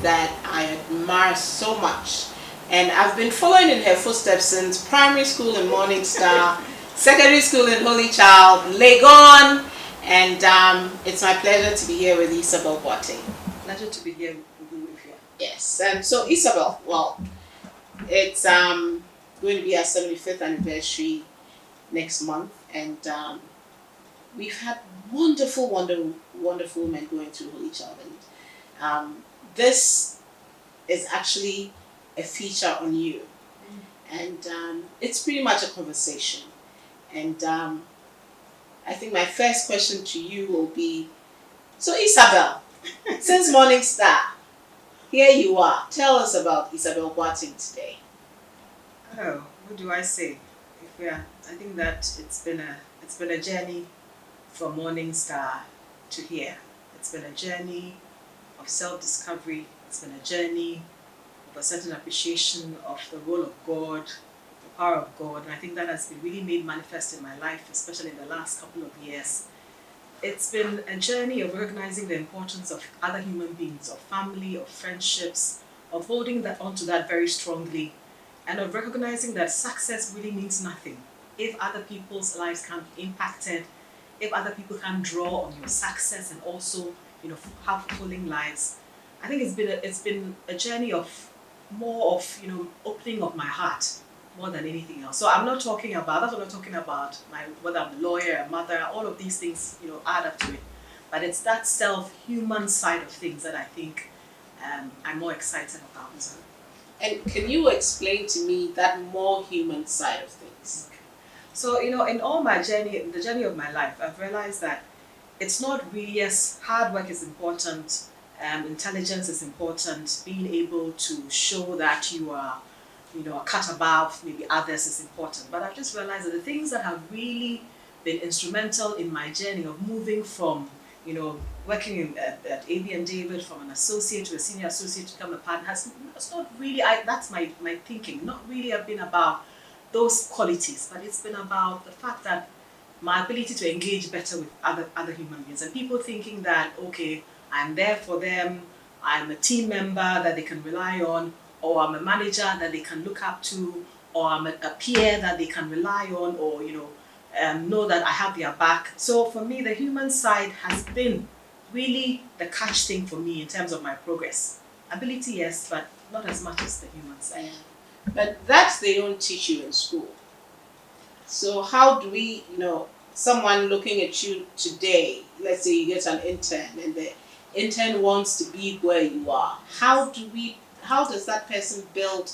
that I admire so much. And I've been following in her footsteps since primary school in Morning Star, secondary school in Holy Child, Legon, and it's my pleasure to be here with Isabel Boaten. Pleasure to be here with you. Yes, and so Isabel, well, it's going to be our 75th anniversary next month, and we've had wonderful women going through Holy Child, and this is actually a feature on you, and it's pretty much a conversation. And I think my first question to you will be, so Isabel, since Morning Star, here you are. Tell us about Isabel Boaten today. Oh, what do I say? I think that it's been a journey from Morning Star to here. It's been a journey of self-discovery. It's been a journey of a certain appreciation of the role of God, the power of God, and I think that has been really made manifest in my life, especially in the last couple of years. It's been a journey of recognizing the importance of other human beings, of family, of friendships, of holding that onto that very strongly, and of recognizing that success really means nothing if other people's lives can't be impacted, if other people can't draw on your success and also, have fulfilling lives. I think it's been a journey of more of, opening of my heart more than anything else. So that's what I'm talking about, whether I'm a lawyer, a mother, all of these things, add up to it. But it's that self-human side of things that I think I'm more excited about. And can you explain to me that more human side of things? Okay. So, in all my journey, the journey of my life, I've realized that it's not really, yes, hard work is important, intelligence is important, being able to show that you are, a cut above maybe others is important. But I've just realized that the things that have really been instrumental in my journey of moving from, working at AB and David, from an associate to a senior associate to become a partner, it's not really, that's my thinking, not really have been about those qualities, but it's been about the fact that my ability to engage better with other human beings, and people thinking that, okay, I'm there for them, I'm a team member that they can rely on, or I'm a manager that they can look up to, or I'm a peer that they can rely on, or know that I have their back. So for me, the human side has been really the catch thing for me in terms of my progress. Ability, yes, but not as much as the human side. But that's they don't teach you in school. So how do we, someone looking at you today, let's say you get an intern and the intern wants to be where you are, how does that person build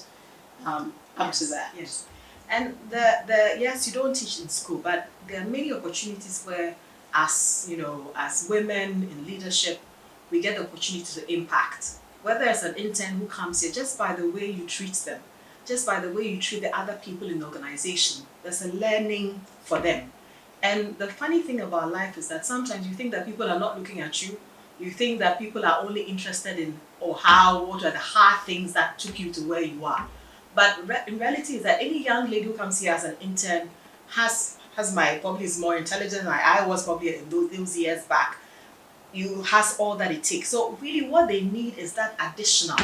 up to that? Yes. And yes, you don't teach in school, but there are many opportunities where as women in leadership, we get the opportunity to impact. Whether it's an intern who comes here, just by the way you treat them, just by the way you treat the other people in the organization, there's a learning for them. And the funny thing about life is that sometimes you think that people are not looking at you. You think that people are only interested in, what are the hard things that took you to where you are. But in reality is that any young lady who comes here as an intern probably is more intelligent than I was probably in those years back. Has all that it takes. So really what they need is that additional.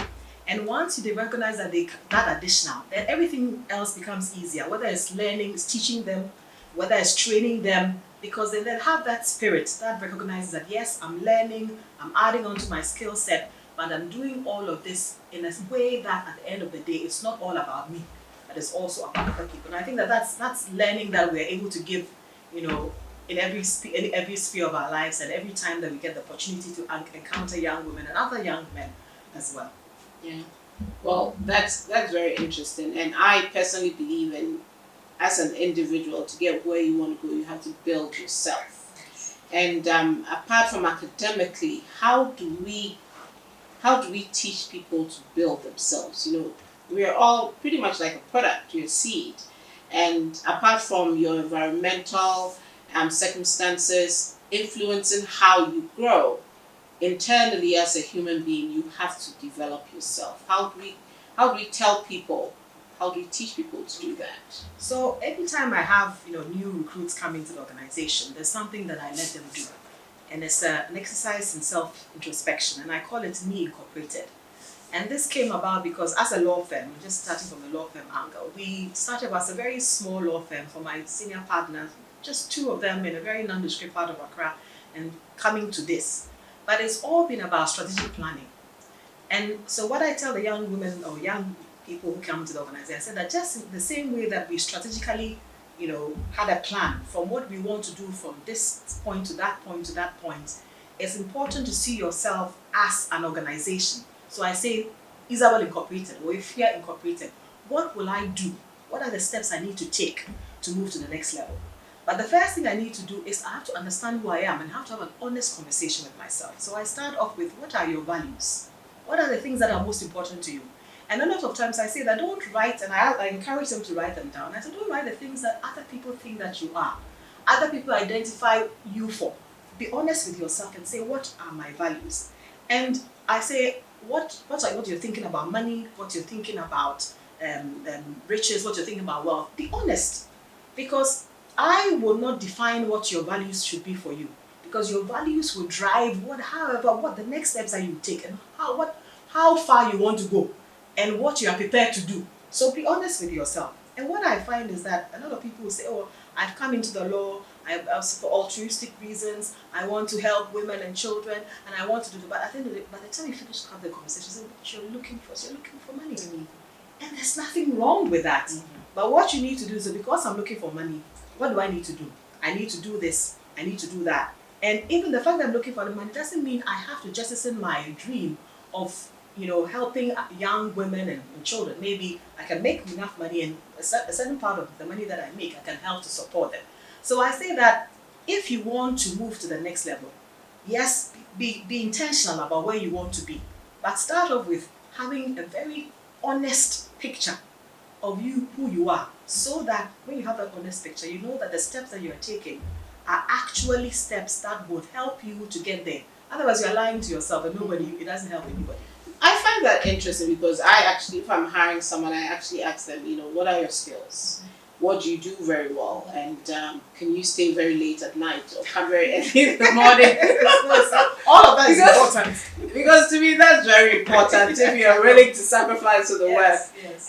And once they recognize that that additional, then everything else becomes easier. Whether it's learning, it's teaching them, whether it's training them, because they then have that spirit that recognizes that yes, I'm learning, I'm adding on to my skill set, but I'm doing all of this in a way that at the end of the day, it's not all about me, but it's also about other people. And I think that that's learning that we're able to give, in every sphere of our lives, and every time that we get the opportunity to encounter young women and other young men as well. Yeah, well, that's very interesting, and I personally believe in, as an individual, to get where you want to go, you have to build yourself. And apart from academically, how do we teach people to build themselves? We're all pretty much like a product, you're a seed, and apart from your environmental circumstances influencing how you grow, internally as a human being, you have to develop yourself. How do we tell people? How do we teach people to do that? So every time I have new recruits come into the organization, there's something that I let them do, and it's an exercise in self-introspection, and I call it Me Incorporated. And this came about because as a law firm, just starting from the law firm angle, we started as a very small law firm for my senior partners, just two of them in a very nondescript part of Accra, and coming to this. But it's all been about strategic planning. And so what I tell the young women or young people who come to the organization, I said that just the same way that we strategically, had a plan from what we want to do from this point to that point to that point, it's important to see yourself as an organization. So I say, Isabel Incorporated or Ifia Incorporated, what will I do? What are the steps I need to take to move to the next level? But the first thing I need to do is I have to understand who I am and have to have an honest conversation with myself. So I start off with, what are your values? What are the things that are most important to you? And a lot of times I say that don't write, and I encourage them to write them down. I say, don't write the things that other people think that you are. Other people identify you for. Be honest with yourself and say, what are my values? And I say, what you're thinking about money, what you're thinking about riches, what you're thinking about wealth. Be honest. Because I will not define what your values should be for you. Because your values will drive what the next steps that you take and how far you want to go and what you are prepared to do. So be honest with yourself. And what I find is that a lot of people will say, oh, I've come into the law, for altruistic reasons, I want to help women and children, and I want to do that. But at the end of the day, by the time you finish to have the conversation, you say, what you're looking for money. And there's nothing wrong with that. But what you need to do is, because I'm looking for money, what do I need to do? I need to do this, I need to do that. And even the fact that I'm looking for the money doesn't mean I have to jettison my dream of helping young women and children. Maybe I can make enough money, and a certain part of the money that I make, I can help to support them. So I say that if you want to move to the next level, yes, be intentional about where you want to be. But start off with having a very honest picture of you, who you are, so that when you have that honest picture, you know that the steps that you're taking are actually steps that would help you to get there. Otherwise, you're lying to yourself, and it doesn't help anybody. I find that interesting because I actually, if I'm hiring someone, I actually ask them, what are your skills? What do you do very well? And can you stay very late at night or come very early in the morning? All of that is important. Because to me, that's very important if you're willing to sacrifice to the work. Yes.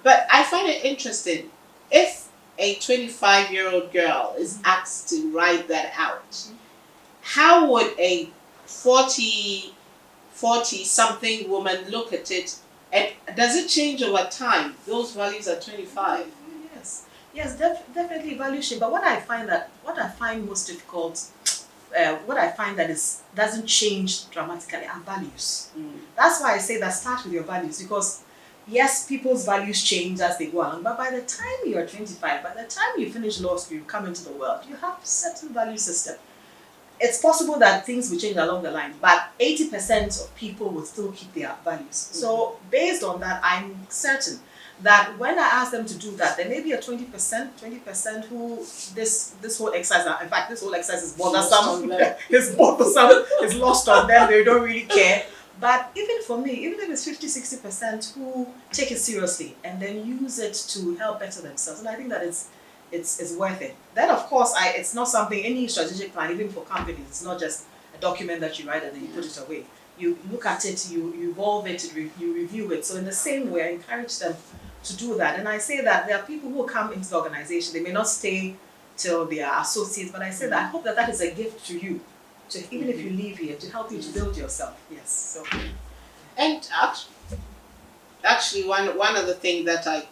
But I find it interesting. If a 25-year-old girl is asked to write that out, how would a 40-something woman look at it? And does it change over time? Those values at 25. Yes, definitely value shape. But what I find most difficult, what I find that doesn't change dramatically are values. That's why I say that start with your values, because yes, people's values change as they go along. But by the time you're 25, by the time you finish law school, you come into the world, you have a certain value system. It's possible that things will change along the line, but 80% of people will still keep their values. So based on that, I'm certain that when I ask them to do that, there may be a 20% who this whole exercise, in fact, this whole exercise is bothersome, it's bothersome, it's lost on them, they don't really care. But even for me, even if it's 50-60% who take it seriously and then use it to help better themselves, and I think that it's worth it. Then of course, it's not something, any strategic plan, even for companies, it's not just a document that you write and then you put it away. You look at it, you evolve it, you review it. So in the same way, I encourage them to do that. And I say that there are people who come into the organization, they may not stay till they are associates, but I say that I hope that is a gift to you, even if you leave here, to help you to build yourself. Yes. So. And actually one of the things that I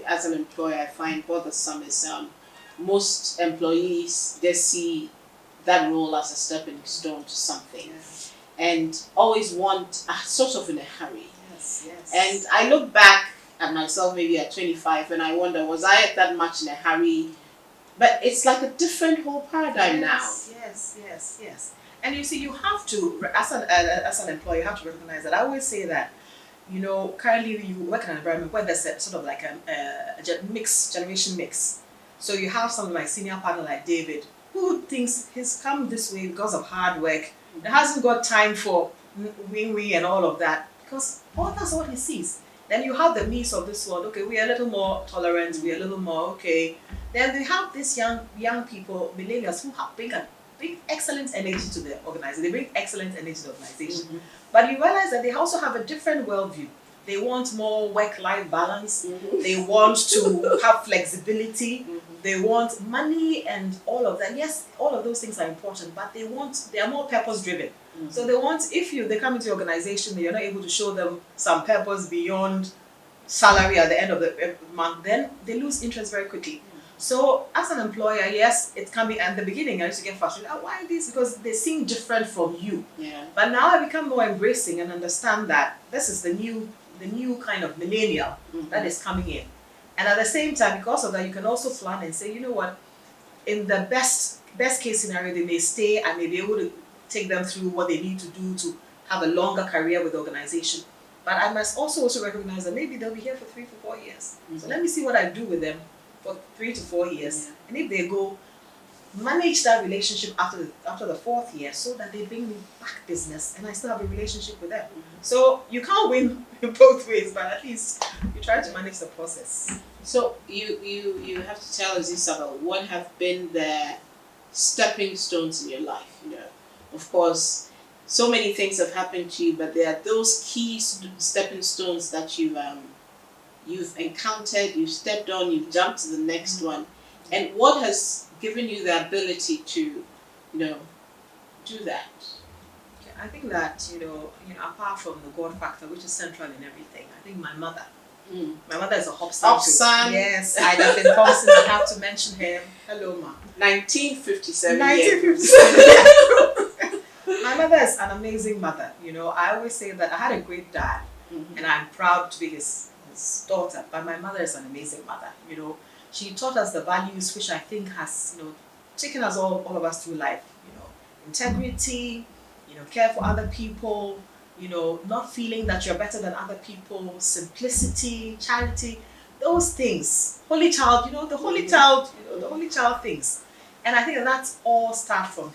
as an employer I find bothersome is most employees, they see that role as a stepping stone to something. Yes. And always want sort of in a hurry. Yes. And I look back at myself maybe at 25 and I wonder, was I that much in a hurry? But it's like a different whole paradigm now. Yes. And you see, you have to, as an employer, you have to recognize that. I always say that, currently you work in an environment where there's sort of like a generation mix. So you have someone like senior partner like David, who thinks he's come this way because of hard work. He hasn't got time for wing and all of that, because that's what he sees. Then you have the me's of this world. Okay, we are a little more tolerant. We are a little more okay. Then we have these young people, millennials, who have been bring excellent energy to the organization. They bring excellent energy to the organization. Mm-hmm. But you realize that they also have a different worldview. They want more work-life balance. Mm-hmm. They want to have flexibility. Mm-hmm. They want money and all of that. Yes, all of those things are important, but they are more purpose-driven. Mm-hmm. So they want, if they come into your organization, you're not able to show them some purpose beyond salary at the end of the month, then they lose interest very quickly. So as an employer, yes, it can be at the beginning I used to get frustrated. Why this? Because they seem different from you. Yeah. But now I become more embracing and understand that this is the new kind of millennial that is coming in. And at the same time, because of that, you can also plan and say, you know what, in the best case scenario, they may stay and may be able to take them through what they need to do to have a longer career with the organization. But I must also recognize that maybe they'll be here for 3 to 4 years. So let me see what I do with them for 3 to 4 years. Yeah. And if they go, manage that relationship after the 4th year so that they bring me back business and I still have a relationship with them. So you can't win in both ways, but at least you try to manage the process. So you have to tell us, Isabel, what have been the stepping stones in your life? Of course, so many things have happened to you, but there are those key stepping stones that you've encountered, you've stepped on, you've jumped to the next one, and what has given you the ability to, do that? I think that apart from the God factor, which is central in everything, I think my mother. My mother is a Hopsa. Hopsa. Yes, I have been Thompson. I have to mention him. Hello, ma. 1957. 1957. My mother is an amazing mother. I always say that I had a great dad, and I'm proud to be his daughter. But my mother is an amazing mother. She taught us the values which I think has taken us all of us through life. Integrity. Care for other people. Not feeling that you're better than other people, simplicity, charity, those things. Holy child, the holy child, the holy child things. And I think that's all started from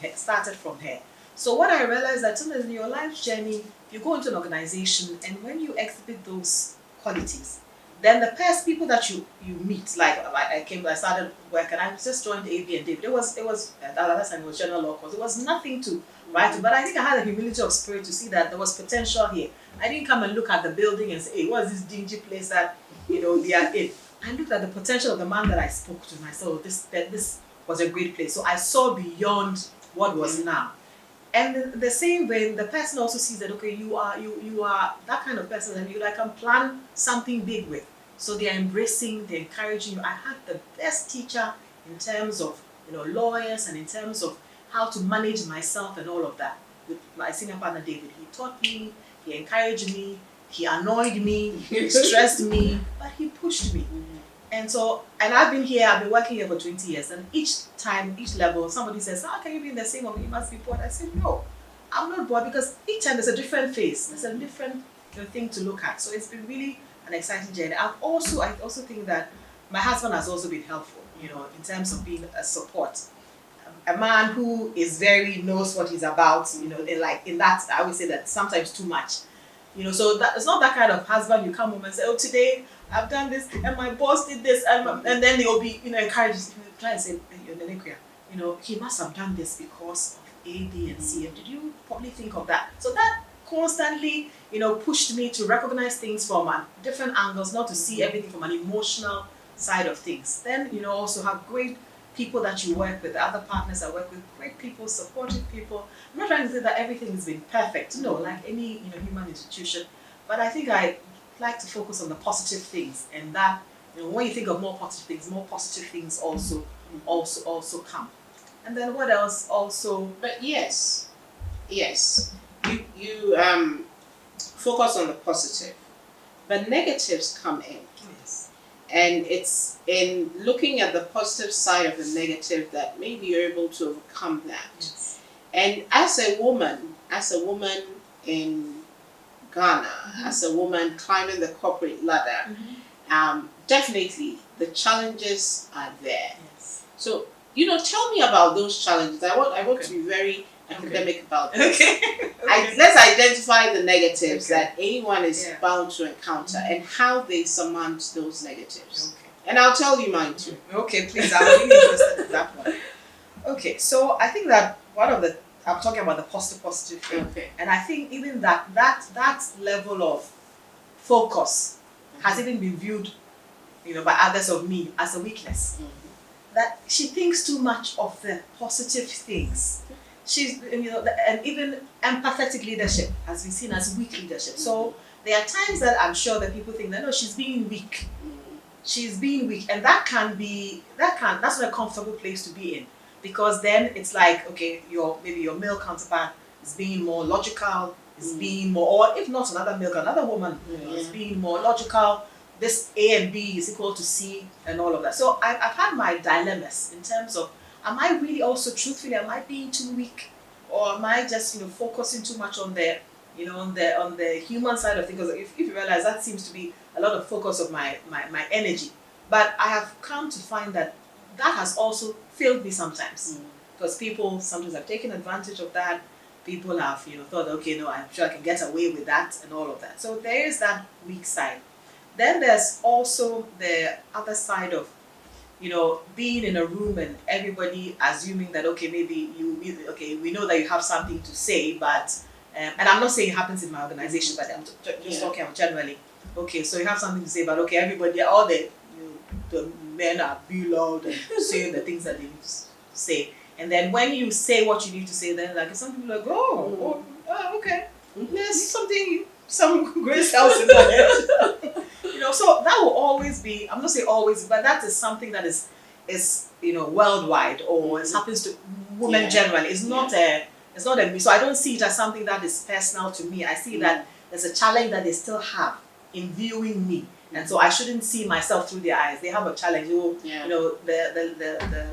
her. So what I realized that sometimes in your life journey, you go into an organization and when you exhibit those qualities, then the past people that you meet, like I started work and I just joined AB and David. It was at that time it was general law course. It was nothing to write to, but I think I had a humility of spirit to see that there was potential here. I didn't come and look at the building and say, hey, what is this dingy place that they are in? I looked at the potential of the man that I spoke to and I saw this was a great place. So I saw beyond what was now. And the same way, the person also sees that, okay, you are that kind of person and I can plan something big with. So they're embracing, they're encouraging you. I had the best teacher in terms of lawyers and in terms of how to manage myself and all of that. With my senior partner David, he taught me, he encouraged me, he annoyed me, he stressed me, but he pushed me. And I've been working here for 20 years, and each level, somebody says, how can you be in the same one? You must be bored. I said, no, I'm not bored, because each time there's a different face, there's a different thing to look at. So it's been really an exciting journey. I also think that my husband has also been helpful, in terms of being a support. A man who is knows what he's about, in that, I would say that sometimes too much. So that it's not that kind of husband you come home and say, oh, today I've done this and my boss did this, and then they'll be encouraged. Try and say, he must have done this because of A, B, and C. Did you probably think of that? So that constantly, pushed me to recognize things from different angles, not to see everything from an emotional side of things. Then also have great people that you work with, other partners I work with, great people, supportive people. I'm not trying to say that everything has been perfect, like any human institution, but I think I like to focus on the positive things, and that when you think of more positive things also come. And then what else also? But yes, you focus on the positive, but negatives come in. Yes. And it's in looking at the positive side of the negative that maybe you're able to overcome that. Yes. And as a woman in Ghana, as a woman climbing the corporate ladder, definitely the challenges are there. Yes. So, tell me about those challenges. I want to be very academic about this. Let's identify the negatives that anyone is bound to encounter and how they surmount those negatives. And I'll tell you mine too. Okay, please. I'm really interested in that one. Okay, so I think that I'm talking about the positive thing. Okay. And I think even that level of focus has even been viewed, by others of me as a weakness. That she thinks too much of the positive things. She's, and even empathetic leadership has been seen as weak leadership. So there are times that I'm sure that people think that no, she's being weak. She's being weak, and that's not a comfortable place to be in, because then it's like, okay, maybe your male counterpart is being more logical, is being more, or if not another woman, is being more logical. This A and B is equal to C and all of that. So I've had my dilemmas in terms of, am I really also truthfully, am I being too weak, or am I just focusing too much on the on the human side of things? Because if you realize that seems to be a lot of focus of my energy, but I have come to find that has also failed me sometimes, because people sometimes have taken advantage of that. People have thought, okay, no, I'm sure I can get away with that and all of that. So there is that weak side. Then there's also the other side of, being in a room and everybody assuming that, okay, maybe we know that you have something to say, but, and I'm not saying it happens in my organization, but I'm just talking about generally. Okay, so you have something to say, but okay, everybody, all the men are be loud and saying the things that they need to say. And then when you say what you need to say, then like some people are like, okay, there's some grace else in my head. So that will always be, I'm not saying always, but that is something that is worldwide, or it happens to women generally. It's not a so I don't see it as something that is personal to me. I see that there's a challenge that they still have in viewing me. And so I shouldn't see myself through their eyes. They have a challenge. The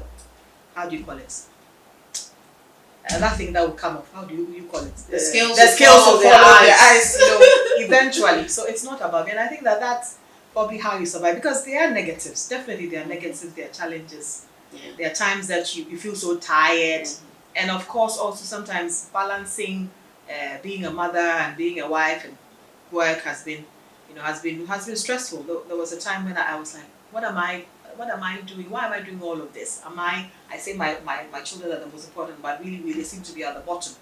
how do you call it? That thing that will come off. How do you call it? The scales will follow their eyes. eyes. Eventually. So it's not about me. And I think that that's probably how you survive, because there are negatives. Definitely there are negatives, there are challenges. There are times that you feel so tired. And of course also sometimes balancing being a mother and being a wife and work has been stressful. There was a time when I was like, what am I doing? Why am I doing all of this? I say my children are the most important, but really they seem to be at the bottom.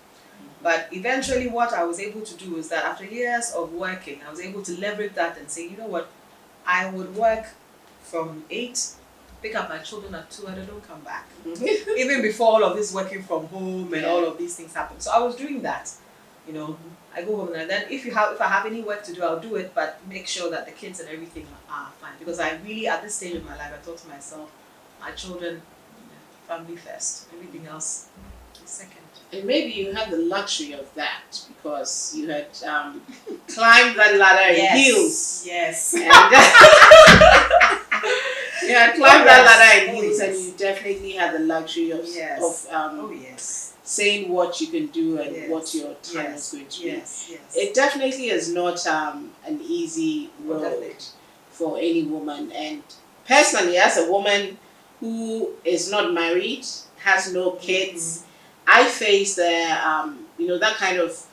But eventually what I was able to do is that after years of working, I was able to leverage that and say, you know what, I would work from 8, pick up my children at 2, and I don't come back. Even before all of this working from home and all of these things happened. So I was doing that. I go home, and then if I have any work to do, I'll do it, but make sure that the kids and everything are fine. Because I really, at this stage of my life, I thought to myself, my children, family first, everything else is second. And maybe you had the luxury of that because you had climbed that ladder in heels. Yes. And, you had climbed that ladder in heels, and you definitely had the luxury of saying what you can do and what your time is going to be. It definitely is not an easy road for any woman. And personally, as a woman who is not married, has no kids, I face that kind of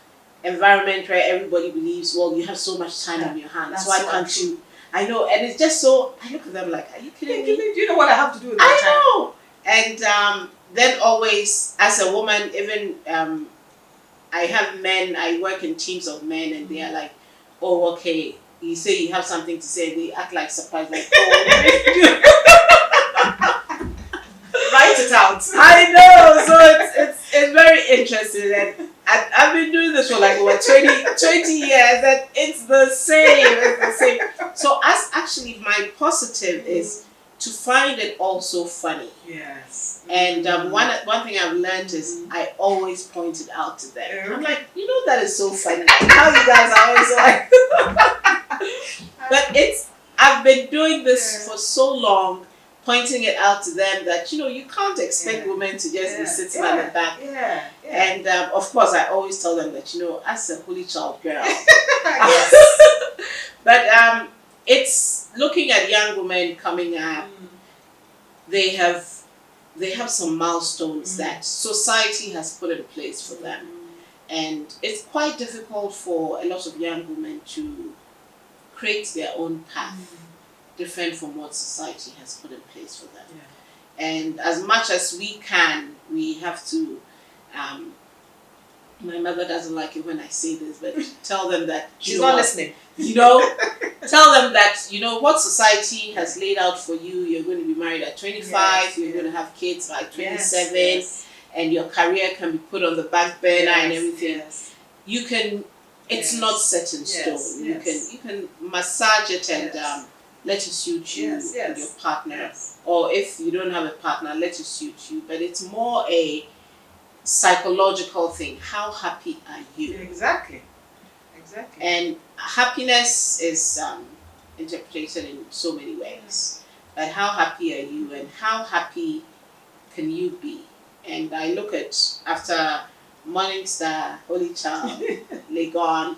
environment where everybody believes, well, you have so much time on your hands. Why can't you? I know, and it's just so. I look at them like, are you kidding me? Do you know what I have to do with that time? I know, and then always as a woman, even I have men. I work in teams of men, and they are like, oh, okay. You say you have something to say, they act like surprised, like, oh. Write it out. I know, so it's very interesting, and I've been doing this for like over 20 years, and it's the same. So actually my positive is to find it also funny. Yes. And one thing I've learned is I always point it out to them. And I'm like, that is so funny. How you guys are always like. But I've been doing this for so long, pointing it out to them that you can't expect women to just be sitting at the back. And of course I always tell them that as a holy child girl. But it's looking at young women coming up. They have some milestones that society has put in place for them, and it's quite difficult for a lot of young women to create their own path different from what society has put in place for them. And as much as we can, we have to Um, my mother doesn't like it when I say this, but tell them that She's not listening. Tell them that what society has laid out for you. You're going to be married at 25. Yes, you're going to have kids by 27, yes. and your career can be put on the back burner and everything. Yes. You can. It's not set in stone. Yes. You can massage it and let it suit you and your partner. Or if you don't have a partner, let it suit you. But it's more a psychological thing. How happy are you? Exactly. And happiness is interpreted in so many ways. But how happy are you, and how happy can you be? And I look at, after Morning Star, Holy Child, Legon,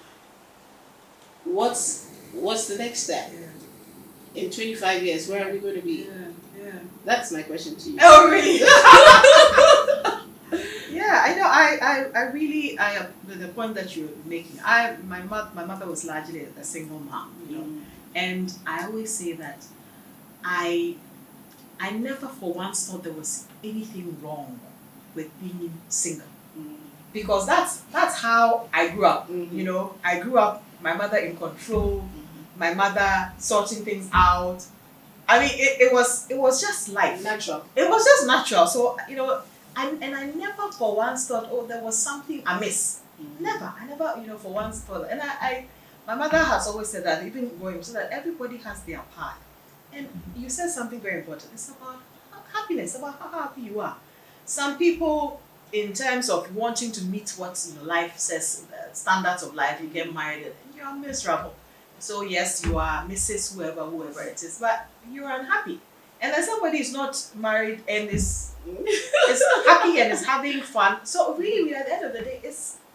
what's the next step? In 25 years, where are we going to be? That's my question to you. Oh, really? Yeah, I know. I really, the point that you're making. My mother was largely a single mom, and I always say that I never for once thought there was anything wrong with being single, because that's how I grew up. I grew up, my mother in control, my mother sorting things out. I mean, it was just life. Natural. It was just natural. So and I never for once thought, oh, there was something amiss. Never. I never, for once thought. And my mother has always said that, even going, so that everybody has their path. And you said something very important. It's about happiness, about how happy you are. Some people, in terms of wanting to meet what life says, standards of life, you get married and you're miserable. So yes, you are Mrs. whoever it is, but you're unhappy. And then somebody is not married and is happy and is having fun. So really, at the end of the day, it's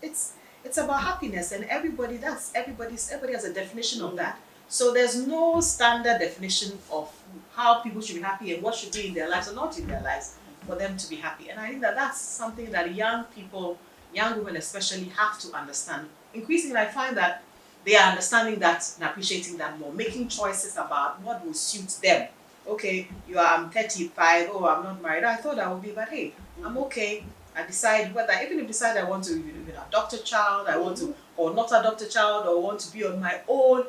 about happiness, and everybody has a definition of that. So there's no standard definition of how people should be happy and what should be in their lives or not in their lives for them to be happy. And I think that that's something that young people, young women especially, have to understand. Increasingly, I find that they are understanding that and appreciating that more, making choices about what will suit them. Okay, I'm 35, oh, I'm not married. I thought I would be, but hey, I'm okay. I decide whether, even if I decide I want to adopt a child, I want to, or not adopt a child, or want to be on my own.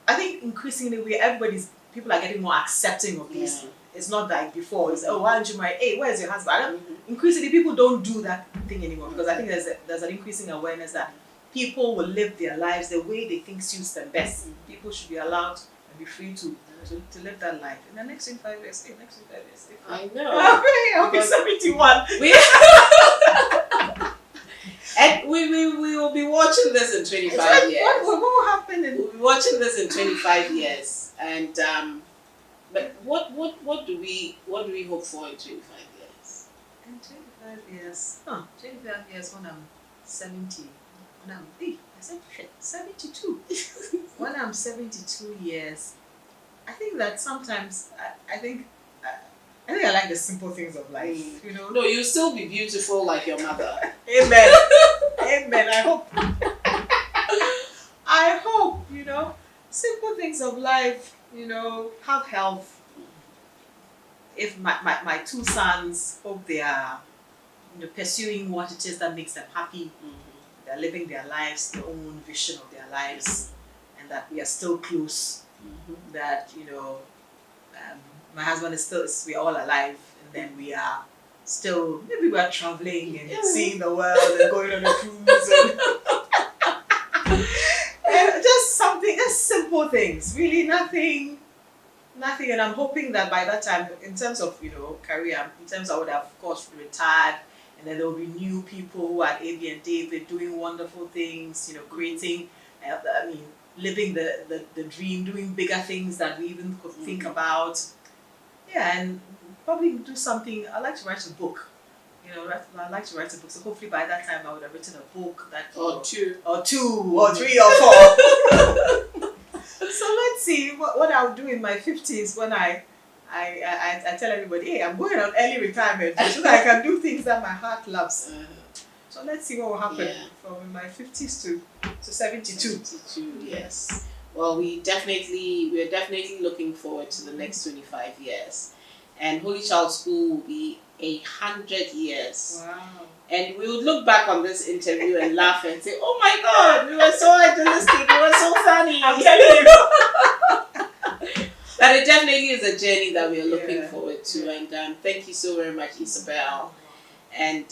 I think increasingly people are getting more accepting of this. It's not like before. It's, oh, why aren't you married? Hey, where's your husband? Increasingly, people don't do that thing anymore, because I think there's an increasing awareness that people will live their lives the way they think suits them best. People should be allowed and be free to live that life. In the next 25 years, I know. I'll be 71. And we will be watching this in 25 years. What will happen? We'll be watching this in 25 years. And but what do we hope for in 25 years? In 25 years. 25 years when I'm 70. When I'm 72. When I'm 72 years, I think that sometimes I think I like the simple things of life, No, you'll still be beautiful like your mother. Amen. Amen. I hope, simple things of life, have health. If my two sons, hope they are pursuing what it is that makes them happy. They're living their lives, their own vision of their lives, and that we are still close. That my husband is still, we're all alive, and then we are still, maybe we're traveling and seeing the world and going on a cruise and just simple things, really nothing, and I'm hoping that by that time, in terms of career, in terms I would have of course retired, and then there will be new people who are at AB and David doing wonderful things, creating, living the dream, doing bigger things that we even could think about. Yeah, and probably do something. I like to write a book. I like to write a book. So hopefully by that time I would have written a book that or two, or 3 or 4. So let's see what I'll do in my 50s when I tell everybody, hey, I'm going on early retirement so that I can do things that my heart loves. So let's see what will happen from my 50s to 72. 72, yes. Well, we're definitely looking forward to the next 25 years. and Holy Child School will be 100 years. Wow. And we would look back on this interview and laugh and say, "Oh my God, we were so idealistic, we were so funny." I'm telling you. But it definitely is a journey that we are looking Yeah. forward to. And thank you so very much, Isabel. And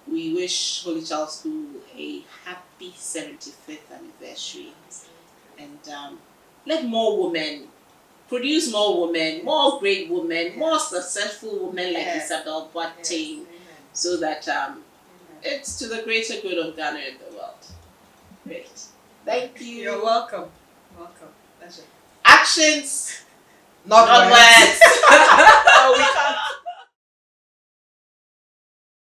we wish Holy Child School a happy 75th anniversary. And let more women produce more women, more great women, more successful women like Isabel Boaten, so that it's to the greater good of Ghana and the world. Great. Thank you. You're welcome. Welcome. Pleasure. Actions, Not not words. words.